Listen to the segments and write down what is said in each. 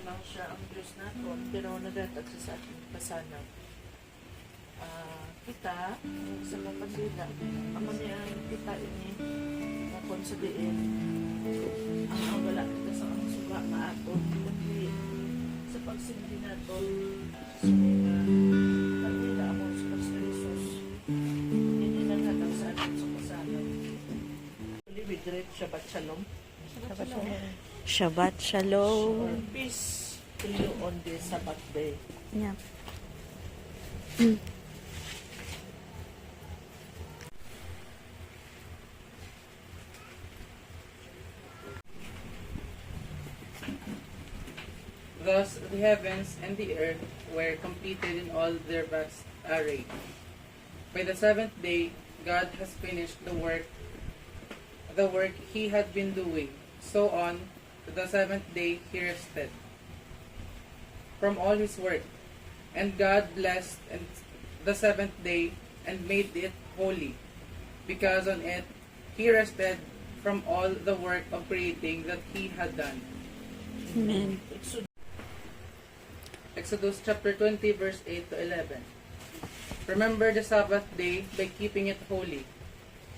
lamang siya ang Diyos naton, pero nadatag siya sa ating pasanag. Kita, sa mga pasila, ang mga kita ini, na kung sabihin, ang wala kita sa ang suga maaton, kundi sa pagsindi naton, sa mga kanila among sa Jesus, hindi naghatang sa ating sa pasanag. We great Shabbat Shalom. Shabbat Shalom. Or peace to you on this Sabbath day. Yeah. Thus the heavens and the earth were completed in all their vast array. By the seventh day, God has finished the work he had been doing. So on the seventh day he rested from all his work. And God blessed the seventh day and made it holy, because on it he rested from all the work of creating that he had done. Amen. Exodus chapter 20 verse 8 to 11. Remember the Sabbath day by keeping it holy.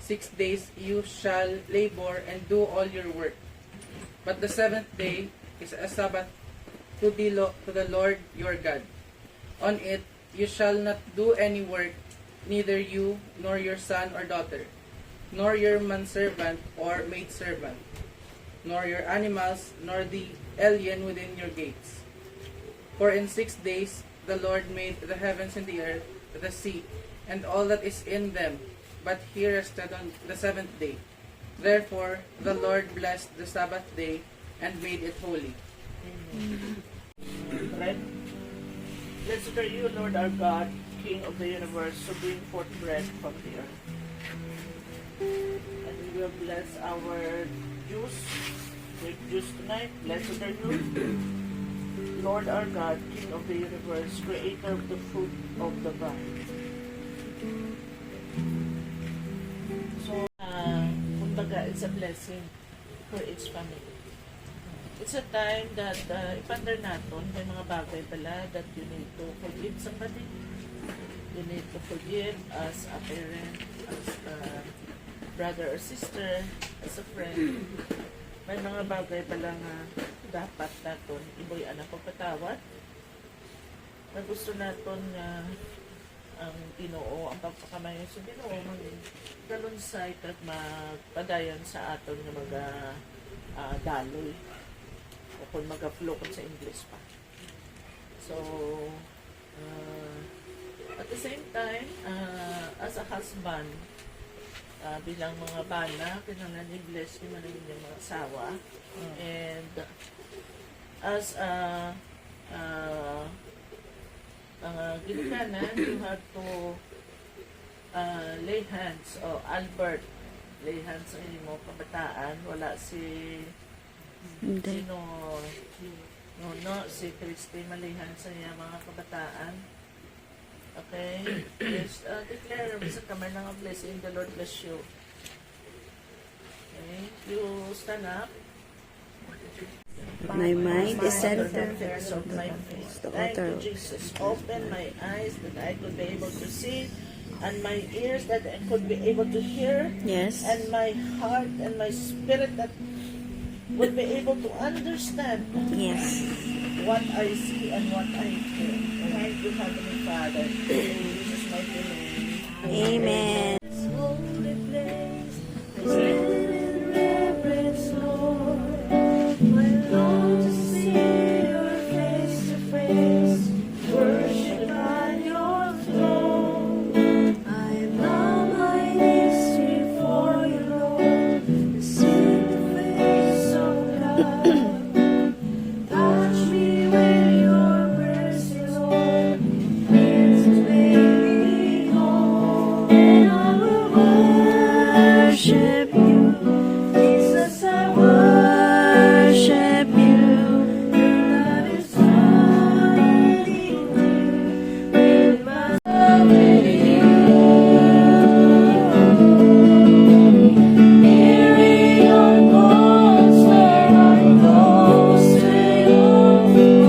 6 days you shall labor and do all your work. But the seventh day is a Sabbath to the Lord your God. On it you shall not do any work, neither you nor your son or daughter, nor your manservant or maidservant, nor your animals, nor the alien within your gates. For in 6 days the Lord made the heavens and the earth, the sea, and all that is in them, but he rested on the seventh day. Therefore the Lord blessed the Sabbath day and made it holy. Bread. Blessed are you, Lord our God, King of the universe, who bring forth bread from the earth. And we will bless our juice. With juice tonight. Blessed are you, Lord our God, King of the universe, creator of the fruit of the vine. So, kumbaga, it's a blessing for each family. It's a time that ipandar natin, may mga bagay pala that you need to forgive somebody. You need to forgive as a parent, as a brother or sister, as a friend. May mga bagay pala nga dapat natin iboy ang pagpatawad. Na gusto natin nga ang Ginoo, ang pagpakamayon sa Ginoo, magdalunsay at magpadayan sa aton nga mga daloy. O kung mag-flow sa English pa. So, at the same time, as a husband, bilang mga bana, kinahanglan i-bless nyo man yung mga asawa. And as ginikanan, you have to lay hands. Albert, lay hands sa inyong mga kabataan. Wala si si Christy malihan sa niya mga kabataan. Okay? Just declare sa kamay ng blessing. The Lord bless you. Okay? You stand up. My mind is centered of my face. Thank you, Jesus. Open my eyes that I could be able to see, and my ears that I could be able to hear, Yes. and my heart and my spirit that would be able to understand Yes. what I see and what I hear. Thank you, Heavenly Father. In Jesus' mighty name. Amen. Holy place, I stand in reverence, Lord. I long to see your face to face, worship at your throne. I bow my knees before you, Lord, to seek the face of God. Touch me with your mercy, Lord, and to make me whole. And I will worship you, Jesus, I worship you. Your love is running through with my love with you. Hearing your voice where I go, stay on.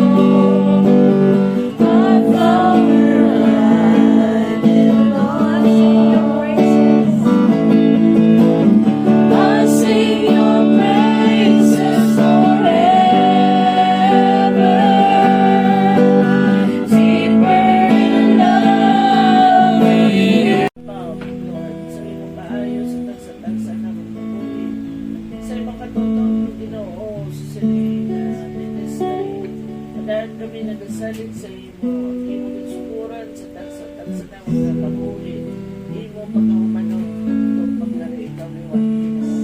kami nagasalig sa imo, imo gisuguran sa tagsa na mga pag-uli, imo pagkahumanon, at paglari ikaw liwat Ginoo.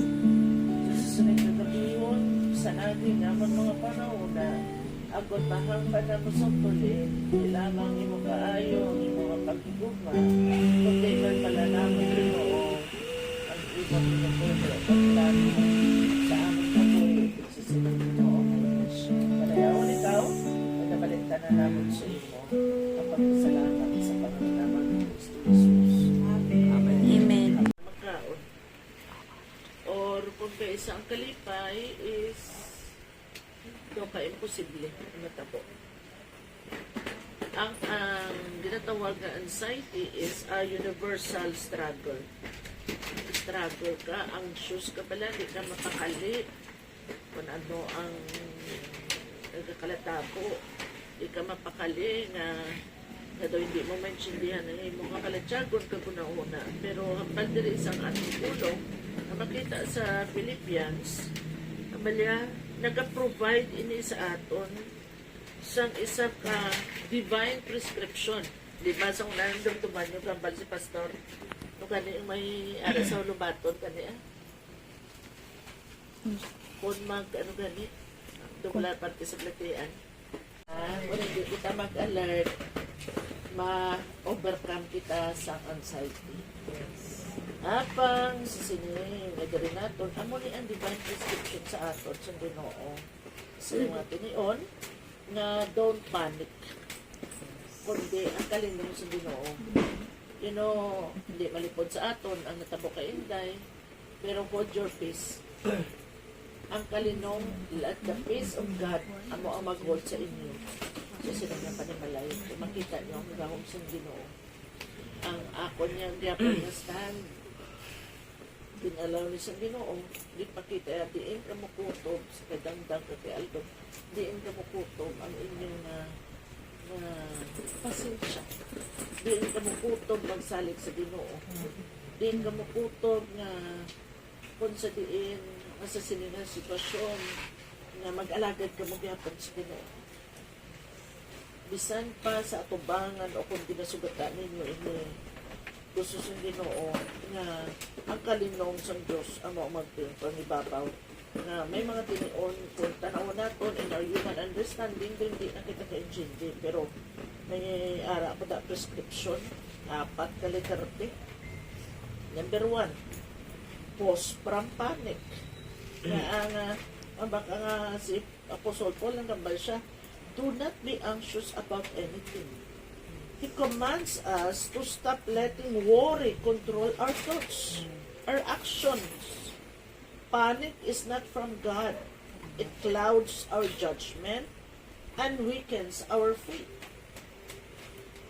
Sa susunod na gabihon, sa naging naman mga panahon na agod bahang pa na mo sa tuli, ilamang imo kaayo, ang imo mga pagigugma, kundi man pala naman Ginoo, ang imo pinupulo at plano sa aming kabuhi, sa sinang Ginoo, panayawan ikaw, nagabalik ka na namin sa imo, ang pagkasalamat sa pangangalaman ng Kristo Jesus. Amen. Magkaon. Or kung kaisa ang kalipay is ito ka imposible ang natabo. Ang ginatawag na anxiety is a universal struggle. Struggle ka, anxious ka pala, di ka mapakali kung ano ang nagkakalatabo. Di ka mapakali nga daw hindi mo maintindihan na mo kakalatsagon ka kuna-una. Pero hambal diri isang ating tulong na makita sa Philippians, amalya, nag-provide ini sa aton sang isa ka divine prescription. Di ba sa unang dumduman yung gambal si Pastor? No kani yung may ara sa lubaton kani kung mag ano gani dugla parte sa platian. Kung hindi kita mag-alert, ma-overcome kita sa anxiety. Apang sisining nagari naton amo ni ang divine prescription sa aton sa Ginoo. Sa mga tinion nga don't panic. Kundi ang kalinong sa Ginoo. You know, hindi malipod sa aton ang natabo kay Inday, pero hold your peace. Ang kalinong at the peace of God amo ang mag-hold sa inyo. So sila nga panimalay. Kung makita niyo ang gahom sa Ginoo. Ang ako niyang diapon na stand pinalaw ni sa Ginoo, di pakita, diin ka mukutob sa kadangdang ka kay Aldo, diin ka mukutob ang inyong pasensya. Diin ka mukutob magsalig sa Ginoo. Diin ka mukutob nga kung sa diin sa siningang sitwasyon nga mag-alagad ka magyapon sa Ginoo. Bisan pa sa atubangan o kung dinasugatan ninyo ini gusto sa Ginoo nga ang kalinong sa Diyos amo magpinpang ibabaw na may mga tinion kung tanaw naton in our human understanding hindi na kita ka-intindi pero may ara ko da prescription 4 ka literaty. Number 1, pause from panic nga ang baka nga si Apostle Paul ang gambal siya, do not be anxious about anything. He commands us to stop letting worry control our thoughts, our actions. Panic is not from God. It clouds our judgment and weakens our faith.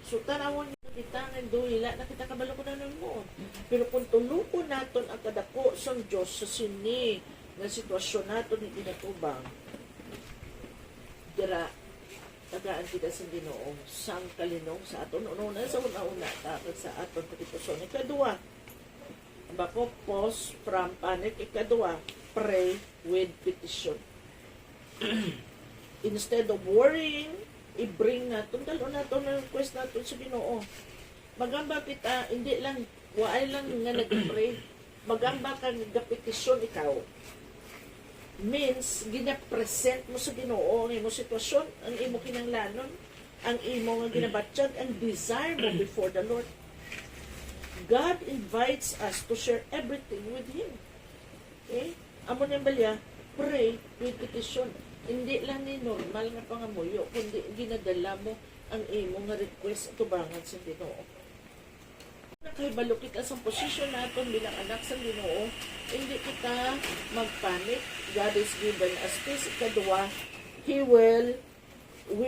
So, tanawon kita ng duhila na kita kabalo ko na ng mo. Pero kung tulupon naton ang kadako sa Diyos sa sini na sitwasyon naton ni ginatubang, dira tagaan kita sa Ginoo sang kalinong sa aton una sa una tapos sa aton petition. Ikadua, bako pause from panic. Ikadua, pray with petition. Instead of worrying, i-bring naton dalo naton ang request naton sa Ginoo. Magamba kita hindi lang waay lang nga nag-pray, magamba ka nag-petition ikaw. Means gina-present mo sa Ginoo ang imo sitwasyon, ang imo kinanglanon, ang imo nga ginabatsyag, ang desire mo before the Lord. God invites us to share everything with Him. Okay? Amo niyang balya, pray with petition. Hindi lang ni normal nga pangamuyo, kundi ginadala mo ang imo nga request tubangan sa Ginoo. Nakahibalo kita sa posisyon natin bilang anak sa Ginoo, hindi kita magpanik. God is given us peace. Ikadua, we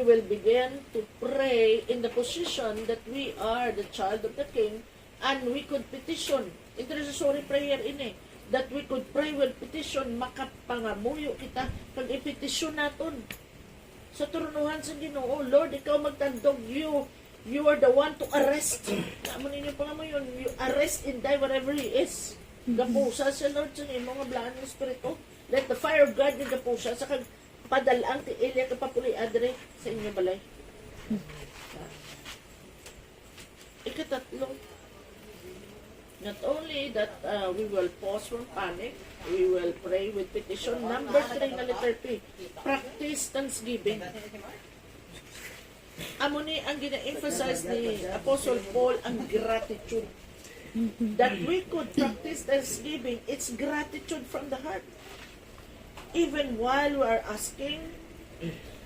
will begin to pray in the position that we are the child of the King, and we could petition. Intercessory prayer ini. That we could pray with petition, makapangamuyo kita pag ipetisyon naton sa turunuhan sa Ginoo. Lord, ikaw magtandog, you are the one to arrest. Amo ninyo pa nga mo yun, you arrest and die whatever he is. Gapusa sa Lord sa inyo, mga blaan ng Espiritu. Let the fire of God yung gapusa sa Padalang ti Elia kapapuli adre sa inyo balay. Ikatatlo, not only that we will pause from panic, we will pray with petition. Number 3 na letter P, practice thanksgiving. Amo ni ang gina-emphasize ni Apostle Paul ang gratitude. That we could practice thanksgiving, it's gratitude from the heart. Even while we are asking,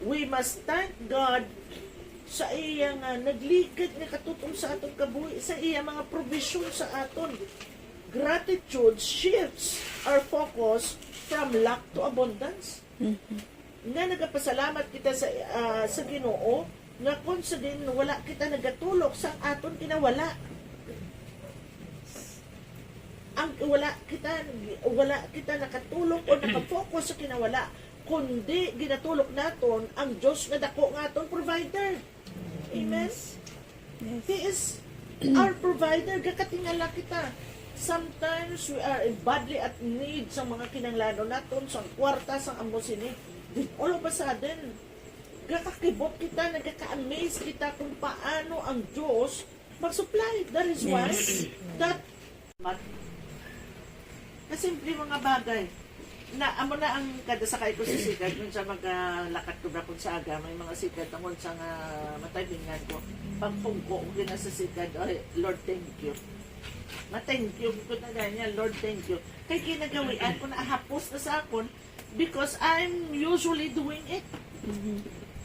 we must thank God sa iya nga naglikad nga katutong sa aton kabuhi, sa iya mga provision sa aton. Gratitude shifts our focus from lack to abundance. Nga nagapasalamat kita sa Ginoo nga kung sa din wala kita nagatulok sa aton kinawala. Ang wala kita nakatulog o nakafocus sa kinawala, kundi ginatulok naton ang Diyos nga dako nga aton provider. Amen? He is our provider. Gakatingala kita. Sometimes we are badly at need sa mga kinanglano naton, sa kwarta, sa amo sini. Then all of a sudden, gakakibot kita, nagkaka-amaze kita kung paano ang Diyos mag-supply. That is why that na simple mga bagay na amo na ang kada sakay ko sa sikat kung sa maglakat ko ba kung sa aga may mga sikat ang sa nga matayingan ko pagpungko ko na sa sikat. Ay, Lord, thank you. Ma-thank you ko na ganyan, Lord, thank you. Kay kinagawian ko na hapos na sa akon because I'm usually doing it.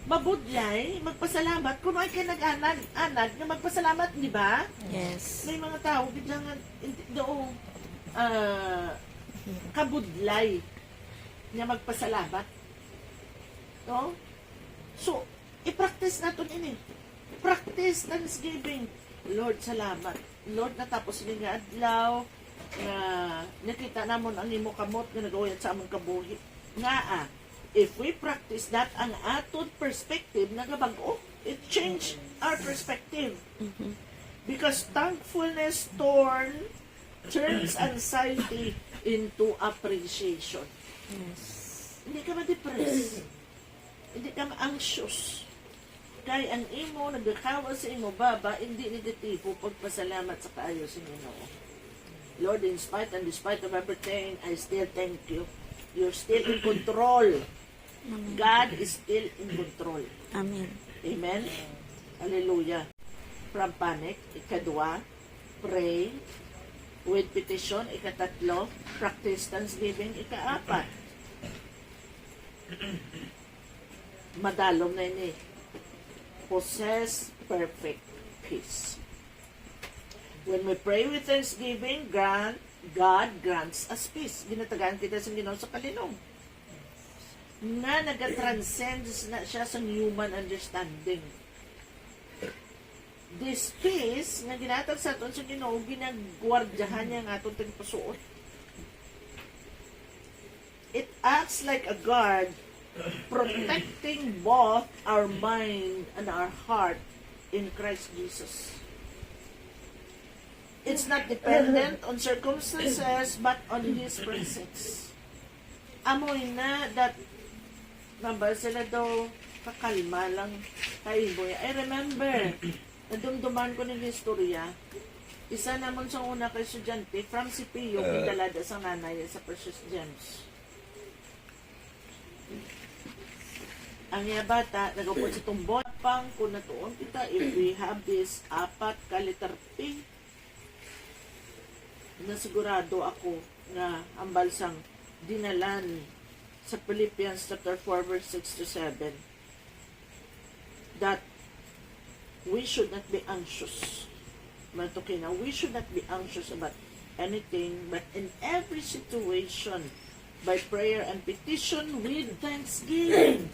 Mabudlay, magpasalamat. Kung ay ka nag-anad na magpasalamat, di ba? Yes. May mga tao, biglang doon kabudlay niya magpasalamat. No? So, i-practice natin ini. Practice thanksgiving. Lord, salamat. Lord, natapos ni nga adlaw nga nakita namon ang imo kamot nga nagawayan sa among kabuhi. Nga if we practice that, ang aton perspective nagabago. It changed our perspective. Because thankfulness turns anxiety into appreciation. Yes. Hindi ka ma-depress. Hindi ka ma-anxious. Kaya ang imo, nagkakawa sa imo, baba, hindi negatibo pagpasalamat sa kaayo sa Ginoo. Lord, in spite and despite of everything, I still thank you. You're still in control. God is still in control. Amen. Amen? Hallelujah. From panic, ikadua, pray with petition, ikatatlo, practice thanksgiving, ikaapat. Madalom na ini. Possess perfect peace. When we pray with thanksgiving, God grants us peace. Ginatagaan kita sa Ginoo sa kalinong. Na nag-transcend na siya sa human understanding. This peace nga ginatag sa aton sa Ginoo, ginagwardyahan niya nga aton tigpasuot. It acts like a guard protecting both our mind and our heart in Christ Jesus. It's not dependent on circumstances but on His presence. Amoy na that number sila daw kakalma lang tayo boy. I remember nadumduman ko ng istorya. Isa naman sa una kay estudyante from CPU pindalada sa nanay sa Precious Gems. Ang iya bata, nagupod sa tumbon pang kung natuon kita, if we have this apat ka letter P, na sigurado ako nga ang balsang dinalan sa Philippians chapter 4 verse 6 to 7 that we should not be anxious. Matukina, we should not be anxious about anything, but in every situation, by prayer and petition with thanksgiving,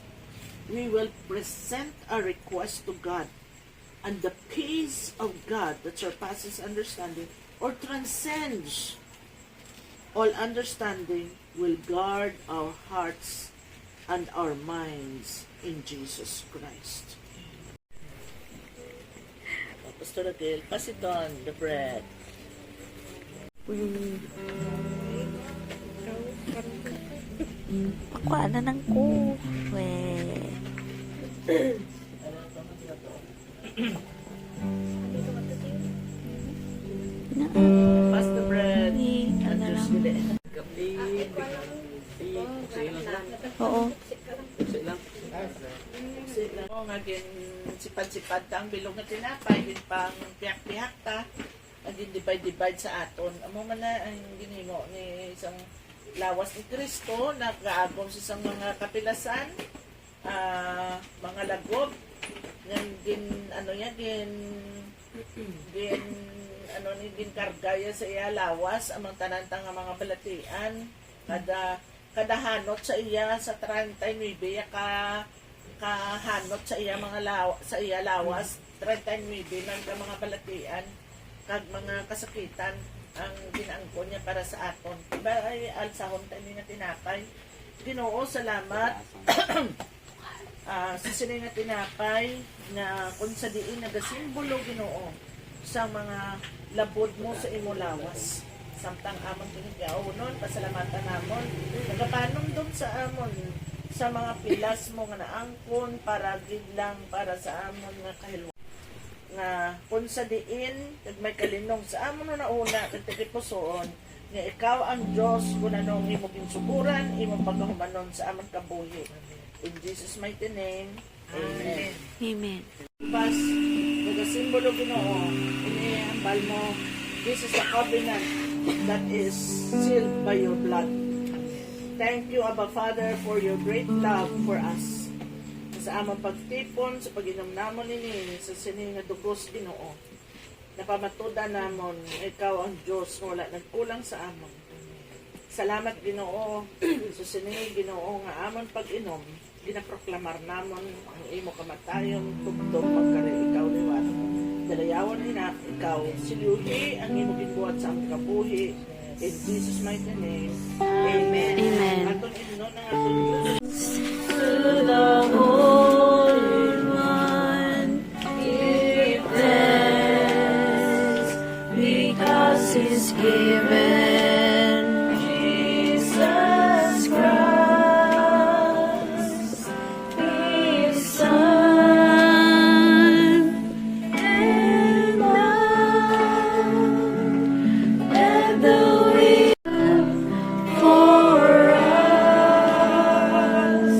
we will present our request to God, and the peace of God that surpasses understanding or transcends all understanding will guard our hearts and our minds in Jesus Christ. Pastor Raquel, pass it on, the bread. Pakuha na ng ko. We. Na, Pass the bread. ano lang. Oo. Oo nga gin sipad-sipad ta ang bilog nga tinapay din pang piyak-piyak ta agin divide sa aton amo man na ang ginhimo ni isang lawas ni Kristo nagaagom sa isang mga kapilasan mga lagob nga gin ano yan gin ano ni gin kargaya sa iya lawas amang tanantang nga mga balatian kada hanot sa iya sa 39 kahanot sa iya mga sa iya lawas 39 ng mga balatian kag mga kasakitan ang ginaangko niya para sa aton diba ay alsahon tayo nga tinapay Ginoo salamat sa sini nga tinapay na kung sa diin nagasimbolo Ginoo sa mga labod mo sa imo lawas samtang amon kinigaw nun pasalamatan namon nagapanom dun sa amon sa mga pilas mo nga naangkon para gidlang para sa amon nga kahilwa nga kung sa diin kag may kalinong sa amon na nauna kag tigipusoon nga ikaw ang Dios kun anong imo ginsuburan imo pagkahumanon sa amon kabuhi in Jesus mighty name amen. Amen. Bas, nagasimbolo Ginoo, iniambal mo, this is a covenant that is sealed by your blood. Thank you, Abba Father, for your great love for us. Sa amang pagtipon, sa pag-inom namon nini, sa sining nga dugos Ginoo, napamatuda namon, ikaw ang Diyos, wala nagkulang sa amon. Salamat Ginoo, sa sining Ginoo nga amon pag-inom, ginaproklamar namon ang imo kamatayon tugtog pagkari ikaw liwat dalayawan ina ikaw siluhi ang imo gibuhat sa among kabuhi in Jesus mighty name amen. Amen. Aton inon ang aton Diyos To the Holy One, give thanks, because He's given Jesus Christ, His Son, and now, and the will for us,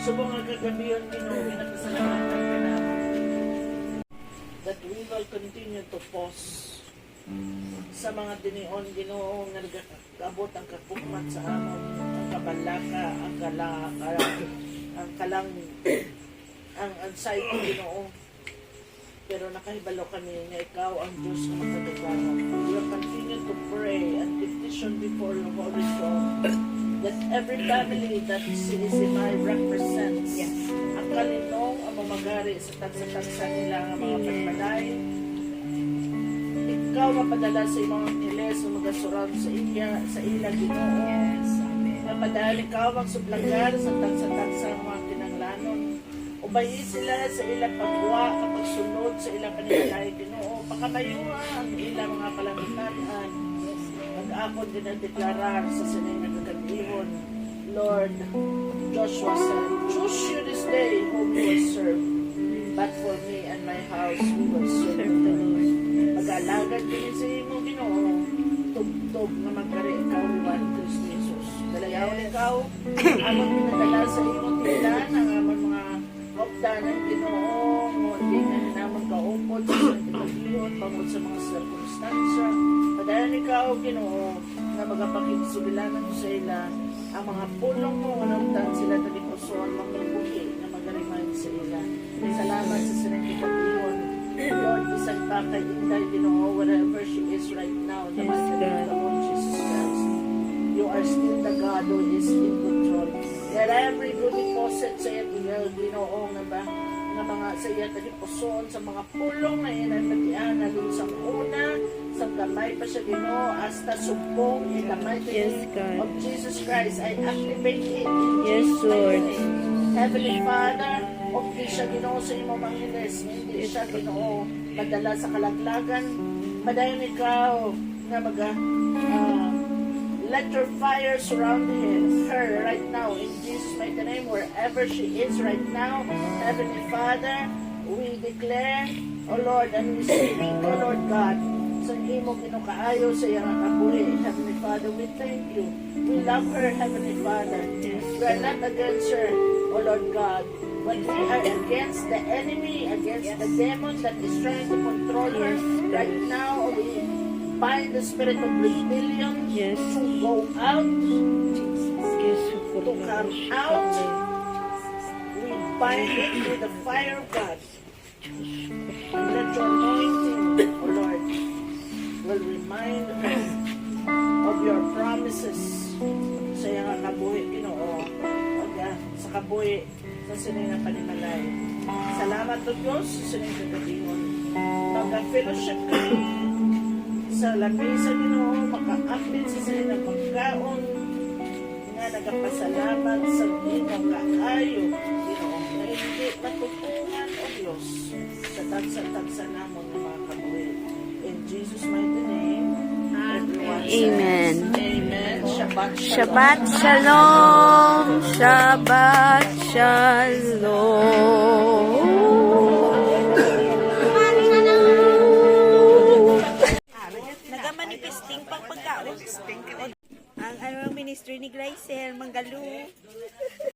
subong nga kagabiyon Ginoo ginapasalamatan ka namon that we will continue to pause sa mga dinion Ginoo nga nagabot ang kakukmat sa amon ang kabalaka ang kalang ang anxiety Ginoo pero nakahibalo kami nga ikaw ang Diyos na magkadagano. We will continue to pray and petition before your holy throne that every family that CSMI represents ang kalinong ang mamagari sa tansa-tansa nila ang mga pagbalay ikaw mapadala sa imong niles na magasurround sa ila Ginoo mapadala ikaw ang sublagar sa tansa-tansa ang mga kinanglanon ubayi sila sa ilang pagwa kapag sunod sa ilang panimalay Ginoo pakamayuha ang ilang mga kalangitan mag-akon din ang deklarar sa sinay nagagabihon Lord Joshua said choose you this day whom you will serve but for me and my house we will serve the Lord mag-alagad din sa imo Ginoo tugtog na magkari ikaw liwan Kristo Jesus dalayaw ikaw amon pinadala sa imo tilan ang amon mga opdanan Ginoo mo hindi na naman kaupod sa pagkakilot pangod sa mga circumstansya padayan ikaw Ginoo na magapakisubilanan sa ila ang mga pulong mo manamtan sila talikuson magmabuhi na magariman sa ila salamat sa sinang pagkakilot Lord bisan pa kay Inday Ginoo wherever she is right now the mighty name of the Lord Jesus Christ you are still the God who is in control let every good deposit sa iyo Ginoo nga ba nga mga sa iya talipuson sa mga pulong na inanatian na dun sa una sa kamay pa siya Ginoo hasta sumpong in the mighty name of Jesus Christ I activate it in Jesus' mighty name. Heavenly Father O di siya Ginoo sa imo mangilis, hindi siya Ginoo madala sa kalaglagan. Madayon ikaw nga let your fire surround her right now in Jesus' mighty name, wherever she is right now. Heavenly Father, we declare, O Lord, and we speak, O Lord God, sa imo kinukaayo sa iyang kabuhi. Heavenly Father, we thank you. We love her, Heavenly Father. We are not against her, O Lord God, but we are against the enemy, against the demon that is trying to control her. Right now, we bind the spirit of rebellion to go out, to come out. We bind it with the fire of God. And let your anointing, O Lord, will remind us of your promises sa iyang kabuhi, Ginoo, sa kabuhi, sa siningang panimalay. Salamat o Diyos sa siningang kagalingon. Mag-fellowship kami sa lamesa, Ginoo, makaambit sa siningang pagkaon nga nagapasalamat sa iyong kaayo, Ginoo, na hindi matutungan o Diyos sa tagsa-tagsa namon ng mga kabuhi. In Jesus' mighty name, everyone says, Amen. Amen. Shabbat Shalom. Shabbat Shalom. Shabbat Shalom. Nagamanifesting pang pagkaon. Ang ministry ni Grace Manggalu.